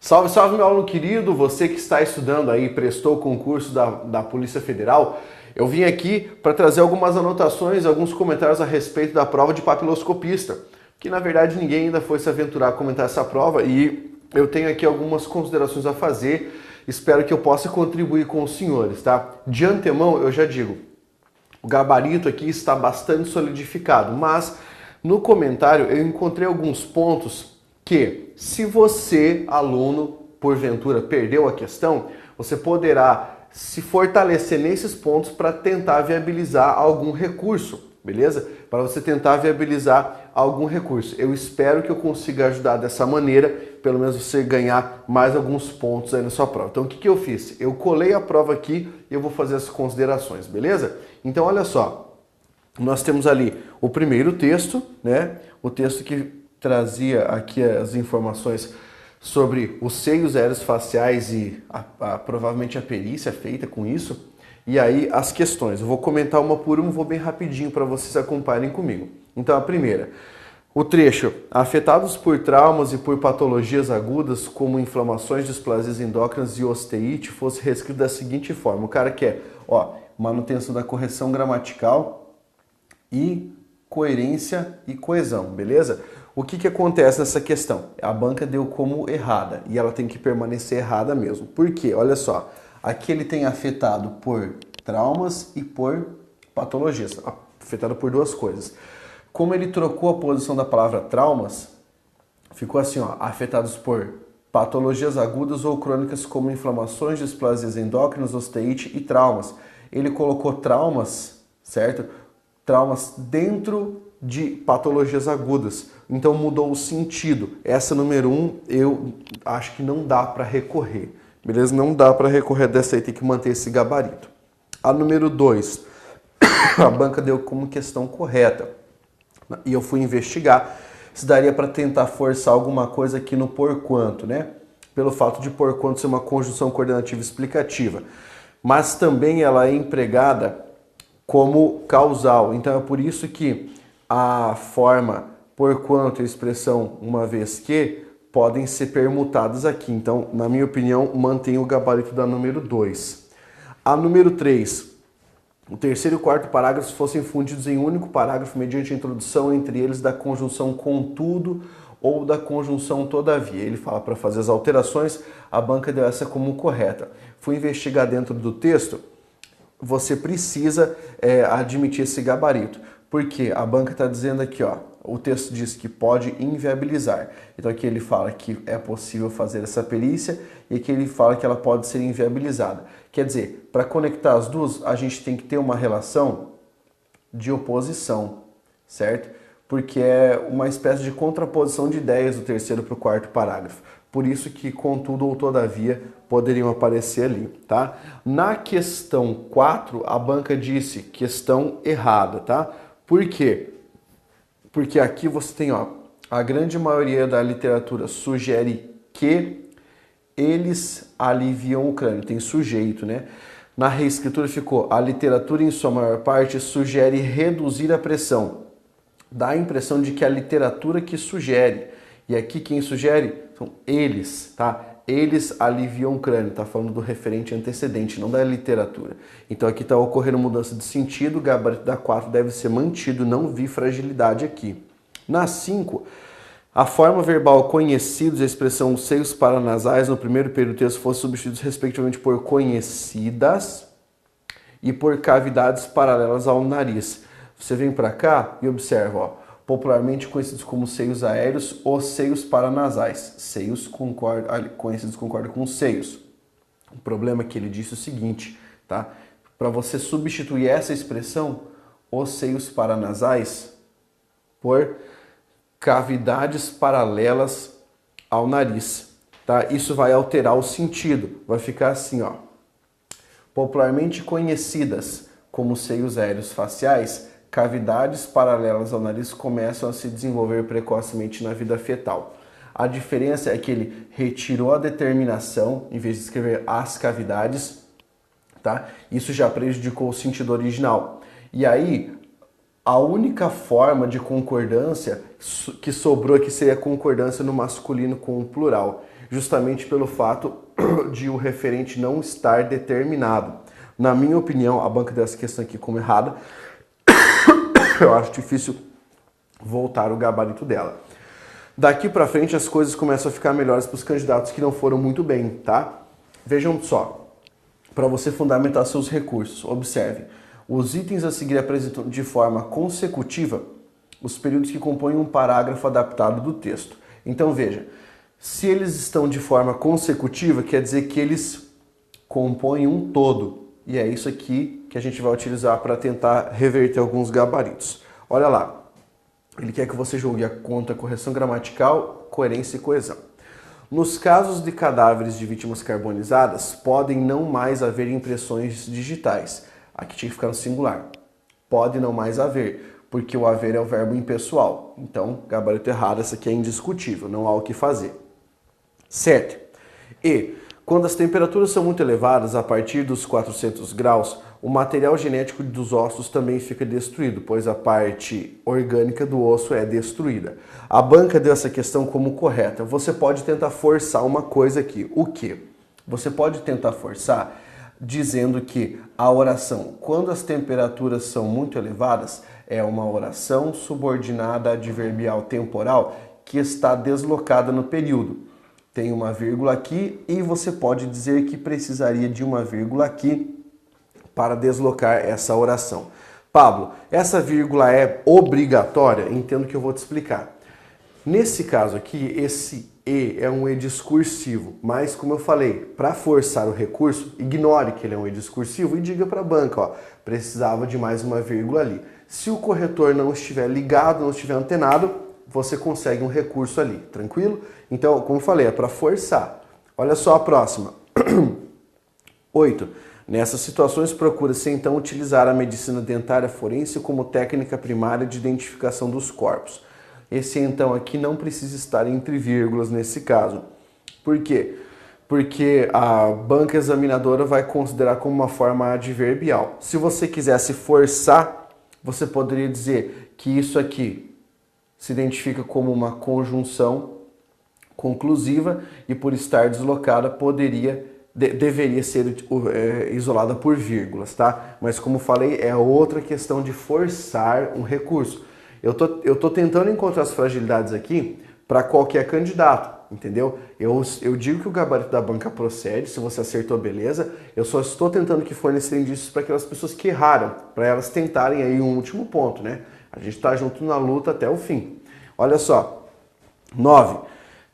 Salve, salve, meu aluno querido, você que está estudando aí, prestou o concurso da Polícia Federal. Eu vim aqui para trazer algumas anotações, alguns comentários a respeito da prova de papiloscopista, que na verdade ninguém ainda foi se aventurar a comentar essa prova e eu tenho aqui algumas considerações a fazer, espero que eu possa contribuir com os senhores, tá? De antemão, eu já digo, o gabarito aqui está bastante solidificado, mas no comentário eu encontrei alguns pontos que, se você, aluno, porventura perdeu a questão, você poderá se fortalecer nesses pontos para tentar viabilizar algum recurso, beleza? Para você tentar viabilizar algum recurso. Eu espero que eu consiga ajudar dessa maneira, pelo menos você ganhar mais alguns pontos aí na sua prova. Então o que eu fiz? Eu colei a prova aqui e eu vou fazer as considerações, beleza? Então olha só, nós temos ali o primeiro texto, né? O texto que trazia aqui as informações sobre os seios aéreos faciais e provavelmente a perícia feita com isso. E aí as questões, eu vou comentar uma por uma, vou bem rapidinho para vocês acompanharem comigo. Então a primeira, o trecho, afetados por traumas e por patologias agudas como inflamações, displasias endócrinas e osteite, fosse reescrito da seguinte forma, o cara quer, manutenção da correção gramatical e coerência e coesão, beleza? O que acontece nessa questão? A banca deu como errada e ela tem que permanecer errada mesmo. Por quê? Olha só, aqui ele tem afetado por traumas e por patologias, afetado por duas coisas. Como ele trocou a posição da palavra traumas, ficou assim, afetados por patologias agudas ou crônicas como inflamações, displasias endócrinas, osteite e traumas. Ele colocou traumas, certo? Traumas dentro de patologias agudas. Então mudou o sentido. Essa número 1 eu acho que não dá para recorrer. Beleza? Não dá para recorrer dessa aí, tem que manter esse gabarito. A número 2, a banca deu como questão correta. E eu fui investigar se daria para tentar forçar alguma coisa aqui no porquanto, né? Pelo fato de porquanto ser uma conjunção coordenativa explicativa. Mas também ela é empregada como causal. Então é por isso que a forma porquanto e a expressão uma vez que podem ser permutadas aqui. Então, na minha opinião, mantém o gabarito da número 2. A número 3. O terceiro e o quarto parágrafos fossem fundidos em um único parágrafo mediante a introdução entre eles da conjunção contudo ou da conjunção todavia. Ele fala para fazer as alterações, a banca deu essa como correta. Fui investigar dentro do texto, você precisa admitir esse gabarito. Porque a banca está dizendo aqui, o texto diz que pode inviabilizar. Então aqui ele fala que é possível fazer essa perícia e aqui ele fala que ela pode ser inviabilizada. Quer dizer, para conectar as duas, a gente tem que ter uma relação de oposição, certo? Porque é uma espécie de contraposição de ideias do terceiro para o quarto parágrafo. Por isso que, contudo ou todavia, poderiam aparecer ali, tá? Na questão 4, a banca disse questão errada, tá? Por quê? Porque aqui você tem, a grande maioria da literatura sugere que eles aliviam o crânio, tem sujeito, né? Na reescritura ficou, a literatura em sua maior parte sugere reduzir a pressão. Dá a impressão de que é a literatura que sugere. E aqui quem sugere são eles, tá? Eles aliviam o crânio, tá falando do referente antecedente, não da literatura. Então aqui está ocorrendo mudança de sentido, o gabarito da 4 deve ser mantido, não vi fragilidade aqui. Na 5, a forma verbal conhecidos e a expressão seios paranasais no primeiro período do texto fossem substituídos respectivamente por conhecidas e por cavidades paralelas ao nariz. Você vem para cá e observa, popularmente conhecidos como seios aéreos ou seios paranasais. Seios conhecidos concordam com seios. O problema é que ele disse o seguinte, tá? Para você substituir essa expressão, os seios paranasais, por cavidades paralelas ao nariz, tá? Isso vai alterar o sentido, vai ficar assim, popularmente conhecidas como seios aéreos faciais, cavidades paralelas ao nariz começam a se desenvolver precocemente na vida fetal. A diferença é que ele retirou a determinação, em vez de escrever as cavidades, tá? Isso já prejudicou o sentido original. E aí, a única forma de concordância que sobrou aqui seria a concordância no masculino com o plural. justamente pelo fato de o referente não estar determinado. Na minha opinião, a banca deu essa questão aqui como errada. Eu acho difícil voltar o gabarito dela. Daqui para frente as coisas começam a ficar melhores para os candidatos que não foram muito bem, tá? Vejam só, para você fundamentar seus recursos, observe. Os itens a seguir apresentam de forma consecutiva os períodos que compõem um parágrafo adaptado do texto. Então veja, se eles estão de forma consecutiva, quer dizer que eles compõem um todo. E é isso aqui que a gente vai utilizar para tentar reverter alguns gabaritos. Olha lá, ele quer que você julgue a conta correção gramatical, coerência e coesão. Nos casos de cadáveres de vítimas carbonizadas, podem não mais haver impressões digitais. Aqui tinha que ficar no singular. Pode não mais haver, porque o haver é o verbo impessoal. Então, gabarito errado, essa aqui é indiscutível, não há o que fazer. 7. E, quando as temperaturas são muito elevadas, a partir dos 400 graus, o material genético dos ossos também fica destruído, pois a parte orgânica do osso é destruída. A banca deu essa questão como correta. Você pode tentar forçar uma coisa aqui. O quê? Você pode tentar forçar dizendo que a oração, quando as temperaturas são muito elevadas, é uma oração subordinada adverbial temporal que está deslocada no período. Tem uma vírgula aqui e você pode dizer que precisaria de uma vírgula aqui para deslocar essa oração. Pablo, essa vírgula é obrigatória? Entendo que eu vou te explicar. Nesse caso aqui, esse E é um E discursivo, mas como eu falei, para forçar o recurso, ignore que ele é um E discursivo e diga para a banca, ó, precisava de mais uma vírgula ali. Se o corretor não estiver ligado, não estiver antenado, você consegue um recurso ali, tranquilo? Então, como eu falei, é para forçar. Olha só a próxima. 8. Nessas situações, procura-se então utilizar a medicina dentária forense como técnica primária de identificação dos corpos. Esse então aqui não precisa estar entre vírgulas nesse caso. Por quê? Porque a banca examinadora vai considerar como uma forma adverbial. Se você quisesse forçar, você poderia dizer que isso aqui se identifica como uma conjunção conclusiva e por estar deslocada deveria ser isolada por vírgulas, tá? Mas como falei, é outra questão de forçar um recurso. Eu tô tentando encontrar as fragilidades aqui para qualquer candidato, entendeu? Eu digo que o gabarito da banca procede, se você acertou, beleza. Eu só estou tentando que fornecer indícios para aquelas pessoas que erraram, para elas tentarem aí um último ponto, né? A gente está junto na luta até o fim. Olha só. 9.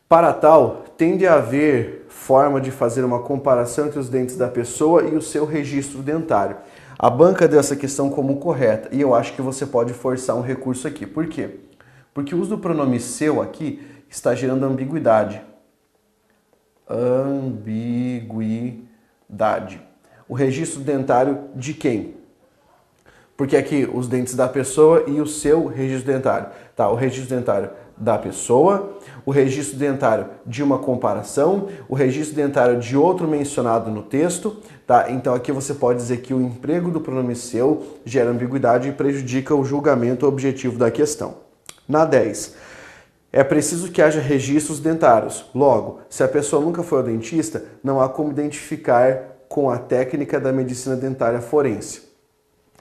Para tal, tende a haver forma de fazer uma comparação entre os dentes da pessoa e o seu registro dentário. A banca deu essa questão como correta e eu acho que você pode forçar um recurso aqui. Por quê? Porque o uso do pronome seu aqui está gerando ambiguidade. Ambiguidade. O registro dentário de quem? Porque aqui os dentes da pessoa e o seu registro dentário. Tá, o registro dentário da pessoa, o registro dentário de uma comparação, o registro dentário de outro mencionado no texto, tá? Então aqui você pode dizer que o emprego do pronome seu gera ambiguidade e prejudica o julgamento objetivo da questão. Na 10, é preciso que haja registros dentários. Logo, se a pessoa nunca foi ao dentista, não há como identificar com a técnica da medicina dentária forense.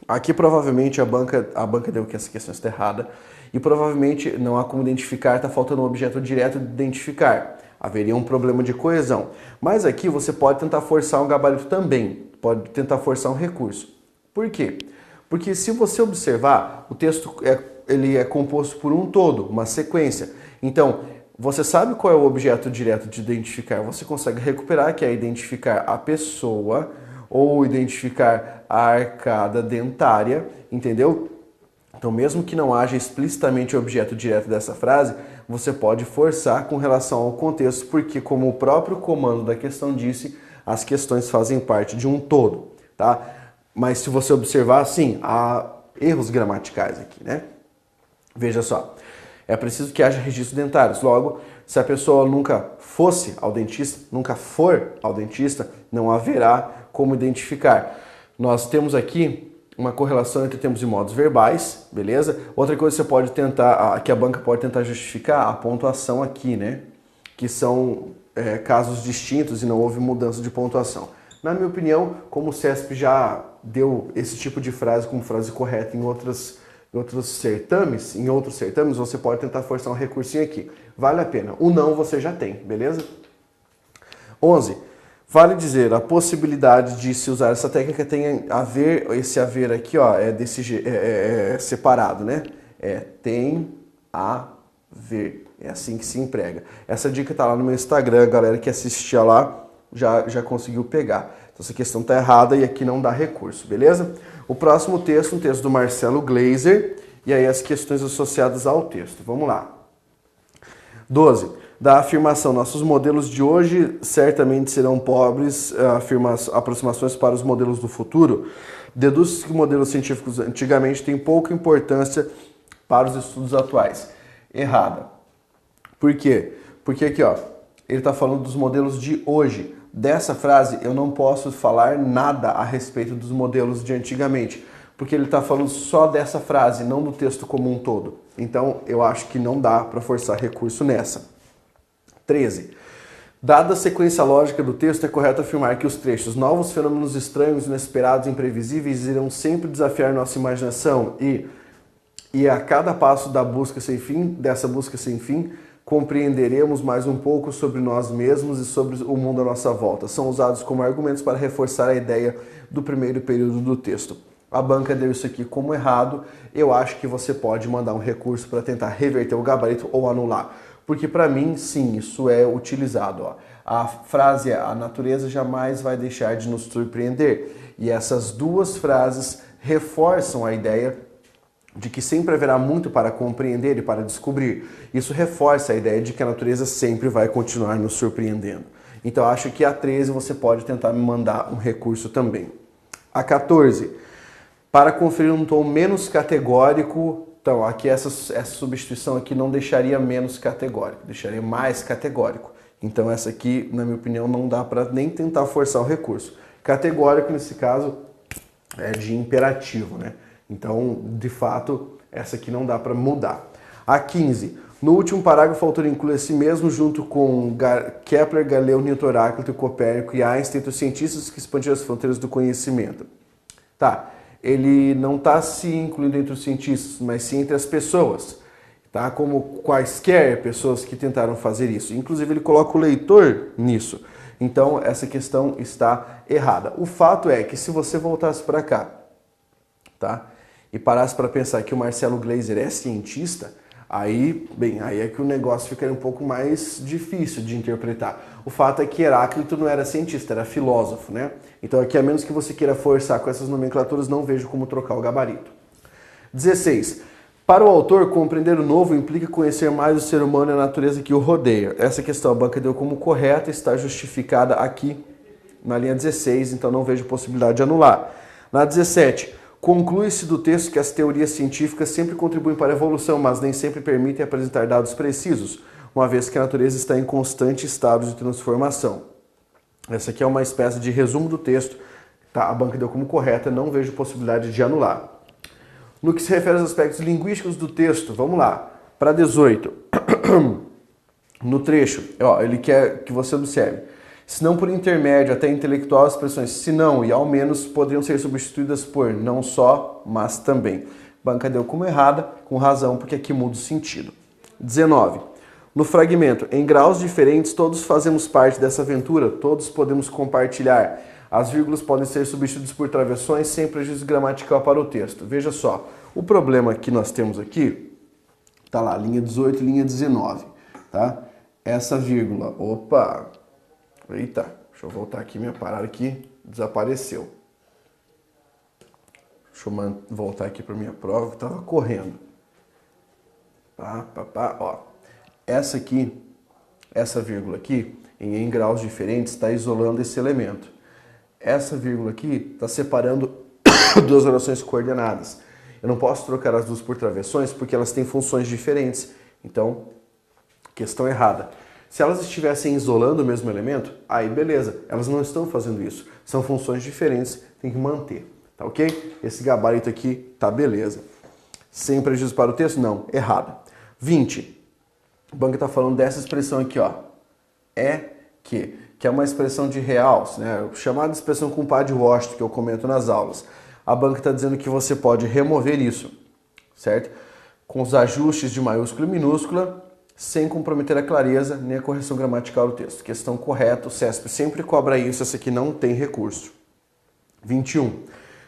Aqui provavelmente a banca deu que essa questão está errada e provavelmente não há como identificar, está faltando um objeto direto de identificar. Haveria um problema de coesão. Mas aqui você pode tentar forçar um gabarito também, pode tentar forçar um recurso. Por quê? Porque se você observar, o texto ele é composto por um todo, uma sequência. Então, você sabe qual é o objeto direto de identificar, você consegue recuperar, que é identificar a pessoa ou identificar a arcada dentária, entendeu? Então, mesmo que não haja explicitamente o objeto direto dessa frase, você pode forçar com relação ao contexto, porque como o próprio comando da questão disse, as questões fazem parte de um todo, tá? Mas se você observar, sim, há erros gramaticais aqui, né? Veja só, é preciso que haja registros dentários. Logo, se a pessoa nunca fosse ao dentista, nunca for ao dentista, não haverá como identificar. Nós temos aqui uma correlação entre tempos e modos verbais, beleza? Outra coisa que você pode tentar, que a banca pode tentar justificar, a pontuação aqui, né? Que são casos distintos e não houve mudança de pontuação. Na minha opinião, como o CESP já deu esse tipo de frase como frase correta em outros certames, você pode tentar forçar um recursinho aqui. Vale a pena. O não você já tem, beleza? 11. Vale dizer, a possibilidade de se usar essa técnica tem haver, esse haver aqui, ó, é separado, né? Tem a ver. É assim que se emprega. Essa dica tá lá no meu Instagram, a galera que assistia lá já conseguiu pegar. Então essa questão tá errada e aqui não dá recurso, beleza? O próximo texto, um texto do Marcelo Gleiser, e aí as questões associadas ao texto. Vamos lá. 12. Da afirmação, nossos modelos de hoje certamente serão pobres, aproximações para os modelos do futuro. Deduz que modelos científicos antigamente têm pouca importância para os estudos atuais. Errada. Por quê? Porque aqui, ó, ele está falando dos modelos de hoje. Dessa frase, eu não posso falar nada a respeito dos modelos de antigamente, porque ele está falando só dessa frase, não do texto como um todo. Então, eu acho que não dá para forçar recurso nessa. 13. Dada a sequência lógica do texto, é correto afirmar que os trechos novos fenômenos estranhos, inesperados e imprevisíveis irão sempre desafiar nossa imaginação e a cada passo dessa busca sem fim, compreenderemos mais um pouco sobre nós mesmos e sobre o mundo à nossa volta. São usados como argumentos para reforçar a ideia do primeiro período do texto. A banca deu isso aqui como errado. Eu acho que você pode mandar um recurso para tentar reverter o gabarito ou anular. Porque para mim, sim, isso é utilizado. Ó. A frase é: a natureza jamais vai deixar de nos surpreender. E essas duas frases reforçam a ideia de que sempre haverá muito para compreender e para descobrir. Isso reforça a ideia de que a natureza sempre vai continuar nos surpreendendo. Então acho que a 13 você pode tentar me mandar um recurso também. A 14, para conferir um tom menos categórico, então aqui essa substituição aqui não deixaria menos categórico, deixaria mais categórico. Então essa aqui, na minha opinião, não dá para nem tentar forçar o recurso. Categórico, nesse caso, é de imperativo, né? Então, de fato, essa aqui não dá para mudar. A 15. No último parágrafo, o autor inclui a si mesmo junto com Kepler, Galileu, Newton, Heráclito, Copérnico e Einstein, entre os cientistas que expandiram as fronteiras do conhecimento. Tá, ele não está se incluindo entre os cientistas, mas sim entre as pessoas. Tá? Como quaisquer pessoas que tentaram fazer isso. Inclusive, ele coloca o leitor nisso. Então, essa questão está errada. O fato é que se você voltasse para cá, tá? E parasse para pensar que o Marcelo Gleiser é cientista, aí é que o negócio fica um pouco mais difícil de interpretar. O fato é que Heráclito não era cientista, era filósofo, né? Então aqui, a menos que você queira forçar com essas nomenclaturas, não vejo como trocar o gabarito. 16. Para o autor, compreender o novo implica conhecer mais o ser humano e a natureza que o rodeia. Essa questão a banca deu como correta, está justificada aqui na linha 16, então não vejo possibilidade de anular. Na 17. Conclui-se do texto que as teorias científicas sempre contribuem para a evolução, mas nem sempre permitem apresentar dados precisos, uma vez que a natureza está em constante estado de transformação. Essa aqui é uma espécie de resumo do texto, tá? A banca deu como correta, não vejo possibilidade de anular. No que se refere aos aspectos linguísticos do texto, vamos lá, para 18. No trecho, ó, ele quer que você observe. Se não por intermédio até intelectual, as expressões se não e ao menos poderiam ser substituídas por não só, mas também. Banca deu como errada, com razão, porque aqui muda o sentido. 19. No fragmento, em graus diferentes, todos fazemos parte dessa aventura, todos podemos compartilhar. As vírgulas podem ser substituídas por travessões sem prejuízo gramatical para o texto. Veja só, o problema que nós temos aqui, tá lá, linha 18 e linha 19, tá? Essa vírgula, opa... Eita, deixa eu voltar aqui, minha parada aqui desapareceu. Deixa eu voltar aqui para minha prova que estava correndo. Ó. Essa aqui, essa vírgula aqui, em graus diferentes, está isolando esse elemento. Essa vírgula aqui está separando duas orações coordenadas. Eu não posso trocar as duas por travessões porque elas têm funções diferentes. Então, questão errada. Se elas estivessem isolando o mesmo elemento, aí beleza, elas não estão fazendo isso. São funções diferentes, tem que manter, tá ok? Esse gabarito aqui tá beleza. Sem prejuízo para o texto? Não, errado. 20. O banco está falando dessa expressão aqui, ó. É que é uma expressão de realce, né? Chamada expressão com padre Washington, que eu comento nas aulas. A banca está dizendo que você pode remover isso, certo? Com os ajustes de maiúscula e minúscula, sem comprometer a clareza nem a correção gramatical do texto. Questão correta, o CESP sempre cobra isso, essa aqui não tem recurso. 21.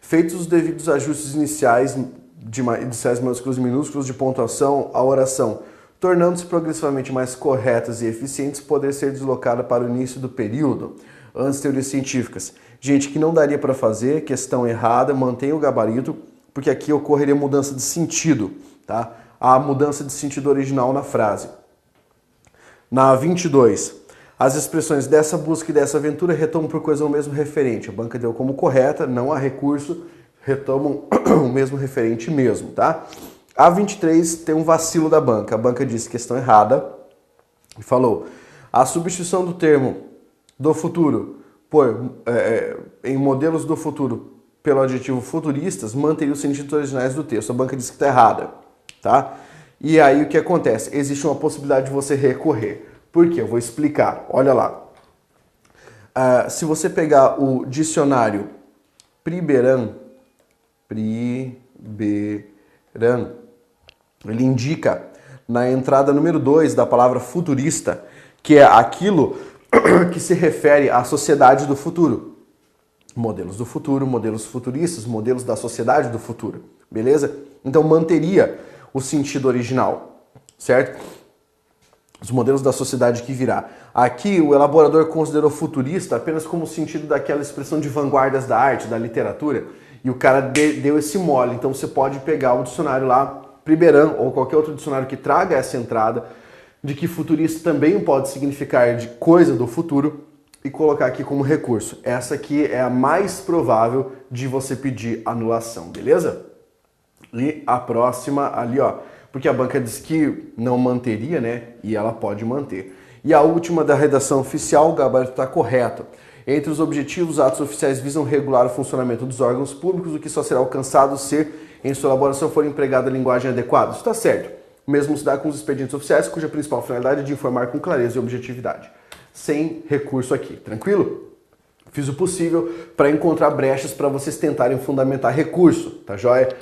Feitos os devidos ajustes iniciais de maiúsculos e minúsculos de pontuação, a oração, tornando-se progressivamente mais corretas e eficientes, poder ser deslocada para o início do período, antes teorias científicas. Gente, que não daria para fazer, questão errada, mantenha o gabarito, porque aqui ocorreria mudança de sentido, tá? A mudança de sentido original na frase. Na 22, as expressões dessa busca e dessa aventura retomam por coisa o mesmo referente. A banca deu como correta, não há recurso, retomam o mesmo referente mesmo, tá? A 23 tem um vacilo da banca. A banca disse questão errada e falou: a substituição do termo do futuro em modelos do futuro pelo adjetivo futuristas manteria os sentidos originais do texto. A banca disse que está errada, tá? E aí o que acontece? Existe uma possibilidade de você recorrer. Por quê? Eu vou explicar. Olha lá. Se você pegar o dicionário Priberan, ele indica na entrada número 2 da palavra futurista, que é aquilo que se refere à sociedade do futuro. Modelos do futuro, modelos futuristas, modelos da sociedade do futuro. Beleza? Então manteria o sentido original, certo? Os modelos da sociedade que virá. Aqui o elaborador considerou futurista apenas como o sentido daquela expressão de vanguardas da arte, da literatura, e o cara deu esse mole. Então você pode pegar o dicionário lá, Priberan, ou qualquer outro dicionário que traga essa entrada, de que futurista também pode significar de coisa do futuro, e colocar aqui como recurso. Essa aqui é a mais provável de você pedir anulação, beleza? E a próxima ali, ó, porque a banca diz que não manteria, né? E ela pode manter. E a última da redação oficial, o gabarito está correto. Entre os objetivos, atos oficiais visam regular o funcionamento dos órgãos públicos, o que só será alcançado se, em sua elaboração, for empregada a linguagem adequada. Isso está certo. O mesmo se dá com os expedientes oficiais, cuja principal finalidade é de informar com clareza e objetividade. Sem recurso aqui, tranquilo? Fiz o possível para encontrar brechas para vocês tentarem fundamentar recurso, tá joia?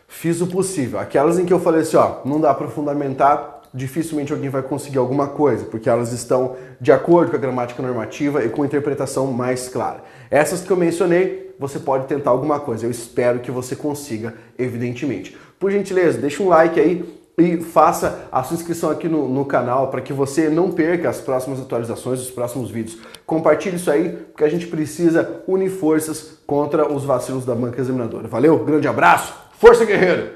Fiz o possível. Aquelas em que eu falei assim, ó, não dá para fundamentar, dificilmente alguém vai conseguir alguma coisa, porque elas estão de acordo com a gramática normativa e com a interpretação mais clara. Essas que eu mencionei, você pode tentar alguma coisa. Eu espero que você consiga, evidentemente. Por gentileza, deixa um like aí e faça a sua inscrição aqui no canal para que você não perca as próximas atualizações, os próximos vídeos. Compartilhe isso aí, porque a gente precisa unir forças contra os vacilos da banca examinadora. Valeu, grande abraço, força guerreiro!